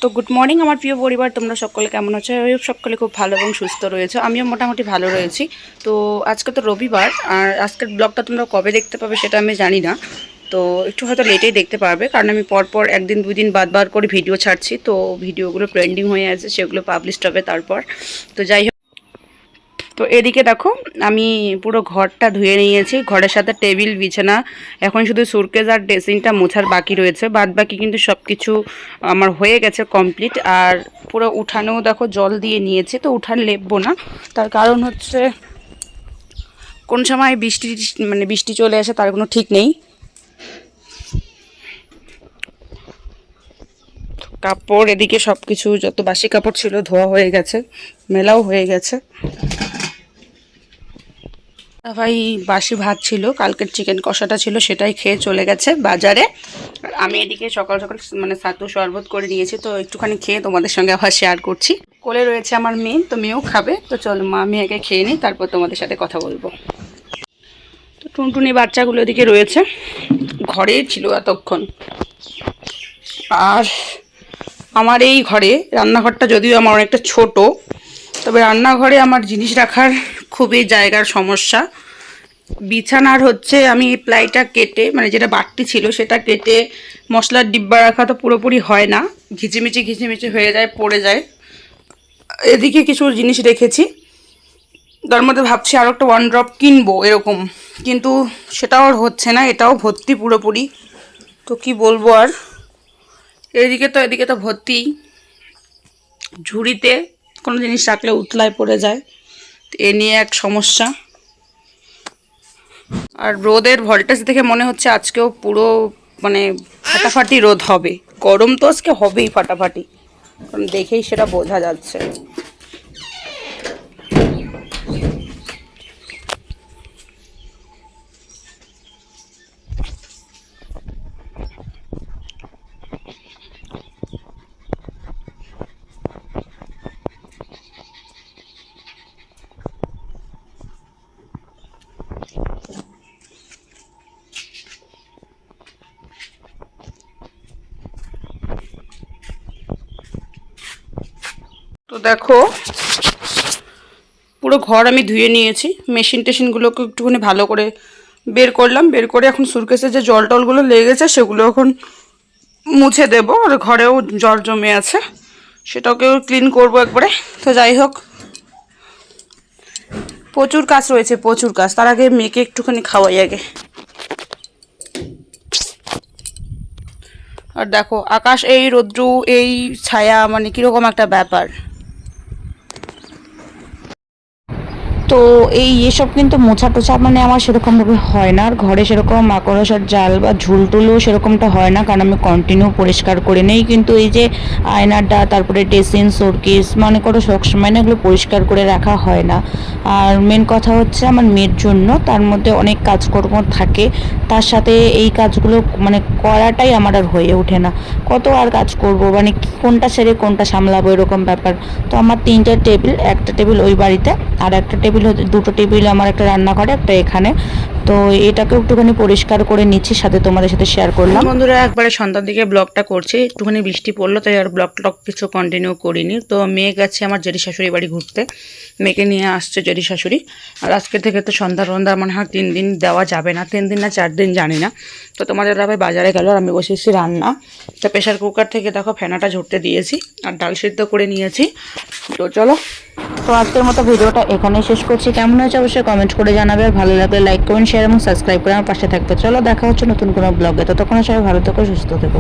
তো good morning আমার প্রিয় পরিবার, তোমরা সকলে কেমন আছো? সকলে খুব ভালো এবং সুস্থ রয়েছে, আমিও মোটামুটি ভালো রয়েছি। তো আজকে তো রবিবার, আর আজকের ব্লগটা তোমরা কবে দেখতে পাবে সেটা আমি জানি না। তো একটু হয়তো লেটেই দেখতে পারবে, কারণ আমি পরপর একদিন দুই দিন বাদ করে ভিডিও ছাড়ছি। তো ভিডিওগুলো ট্রেন্ডিং হয়ে আছে, সেগুলো পাবলিশড হবে তারপর। তো যাই হোক, তো এদিকে দেখো আমি পুরো ঘরটা ধুয়ে নিয়েছি, ঘরের সাথে টেবিল বিছানা। এখন শুধু সুটকেস আর ড্রেসিংটা মোছার বাকি রয়েছে, বাদ বাকি কিন্তু সব কিছু আমার হয়ে গেছে কমপ্লিট। আর পুরো উঠানেও দেখো জল দিয়ে নিয়েছি, তো উঠান লেপবো না, তার কারণ হচ্ছে কোন সময় বৃষ্টি চলে আসে তার কোনো ঠিক নেই। কাপড় এদিকে সব কিছু যত বাসি কাপড় ছিল ধোয়া হয়ে গেছে, মেলাও হয়ে গেছে। ভাই বাসি ভাত ছিল, কালকের চিকেন কষাটা ছিল, সেটাই খেয়ে চলে গেছে বাজারে। আর আমি এদিকে সকাল সকাল ছাতু শরবত করে নিয়েছি, তো একটুখানি খেয়ে তোমাদের সঙ্গে আবার শেয়ার করছি। কোলে রয়েছে আমার মেয়ে, তো মেয়েও খাবে। তো চলো মা আমি আগে খেয়ে নিই, তারপর তোমাদের সাথে কথা বলবো। তো টুনটুনি বাচ্চাগুলো এদিকে রয়েছে, ঘরেই ছিল এতক্ষণ। আর আমার এই ঘরে রান্নাঘরটা যদিও আমার অনেকটা ছোট, তবে রান্নাঘরে আমার জিনিস রাখার খুবই জায়গার সমস্যা। বিছানার হচ্ছে আমি এই প্লাইটা কেটে, যেটা বাড়তি ছিল সেটা কেটে মশলার ডিব্বা রাখা তো পুরোপুরি হয় না, ঘিচিমিচি হয়ে যায়, পড়ে যায়। এদিকে কিছু জিনিস রেখেছি, তার মধ্যে ভাবছি আরও একটা ওয়ান ড্রপ কিনবো এরকম, কিন্তু সেটাও আর হচ্ছে না, এটাও ভর্তি পুরোপুরি। তো কি বলবো আর, এদিকে তো ভর্তি। ঝুড়িতে কোনো জিনিস রাখলে উতলায় পড়ে যায়, এ নিয়ে এক সমস্যা। আর রোদের ভোল্টেজ দেখে মনে হচ্ছে আজকেও পুরো ফাটাফাটি রোদ হবে। গরম তো আজকে হবেই ফাটাফাটি, কারণ দেখেই সেটা বোঝা যাচ্ছে। তো দেখো পুরো ঘর আমি ধুয়ে নিয়েছি, টেশিনগুলোকে একটুখানি ভালো করে বের করলাম। বের করে এখন সুটকেসে যে জল টলগুলো লেগে গেছে সেগুলো এখন মুছে দেবো। আর ঘরেও জল জমে আছে, সেটাকেও ক্লিন করবো একবারে। তো যাই হোক, প্রচুর কাজ রয়েছে, প্রচুর কাজ। তার আগে মেয়েকে একটুখানি খাওয়াই আগে। আর দেখো আকাশ এই রৌদ্র এই ছায়া, কীরকম একটা ব্যাপার। তো এসব কিন্তু মোছা টোছা আমার সেরকমভাবে হয় না। আর ঘরে সেরকম মাকড়সার জাল বা ঝুলটুলও সেরকমটা হয় না, কারণ আমি কন্টিনিউ পরিষ্কার করে নেই। কিন্তু এই যে আয়নাটা, তারপরে ড্রেসিং, শোকেস, মনে করো সবসময় না এগুলো পরিষ্কার করে রাখা হয় না। আর মেন কথা হচ্ছে আমার মেয়ের জন্য তার মধ্যে অনেক কাজকর্ম থাকে, তার সাথে এই কাজগুলো করাটাই আমার আর হয়ে ওঠে না। কত আর কাজ করব, কোনটা ছেড়ে কোনটা সামলাবো এরকম ব্যাপার। তো আমার 3টে টেবিল, একটা টেবিল ওই বাড়িতে, আর একটা টেবিল হচ্ছে, 2টো টেবিল আমার, একটা রান্নাঘরে একটা এখানে। তো এটাকে একটুখানি পরিষ্কার করে নিচ্ছি, সাথে তোমাদের সাথে শেয়ার করলাম। বন্ধুরা একবারে সন্ধ্যার দিকে ব্লগটা করছি, একটুখানি বৃষ্টি পড়লো তাই আর ব্লগ কিছু কন্টিনিউ করিনি। তো মেয়ে গেছে আমার জেঠি শাশুড়ি বাড়ি ঘুরতে, মেয়েকে নিয়ে আসছে জেঠি শাশুড়ি। আর আজকে থেকে তো সন্ধ্যা 3 দিন দেওয়া যাবে না, 3 দিন না 4 দিন জানি না। তো তোমাদের দাদাভাই বাজারে গেল, আর আমি বসেছি রান্না। তো প্রেশার কুকার থেকে দেখো ফেনাটা ঝরতে দিয়েছি, আর ডাল সিদ্ধ করে নিয়েছি। তো চলো, তো আজকের মতো ভিডিওটা এখানেই শেষ করছি। কেমন হয়েছে অবশ্যই কমেন্ট করে জানাবে, আর ভালো লাগলে লাইক কমেন্ট শেয়ার এবং সাবস্ক্রাইব করে আমার পাশে থাকবে। চলো দেখা হচ্ছে নতুন কোনো ব্লগে, ততক্ষণ সবাই ভালো থেকো, সুস্থ থেকো।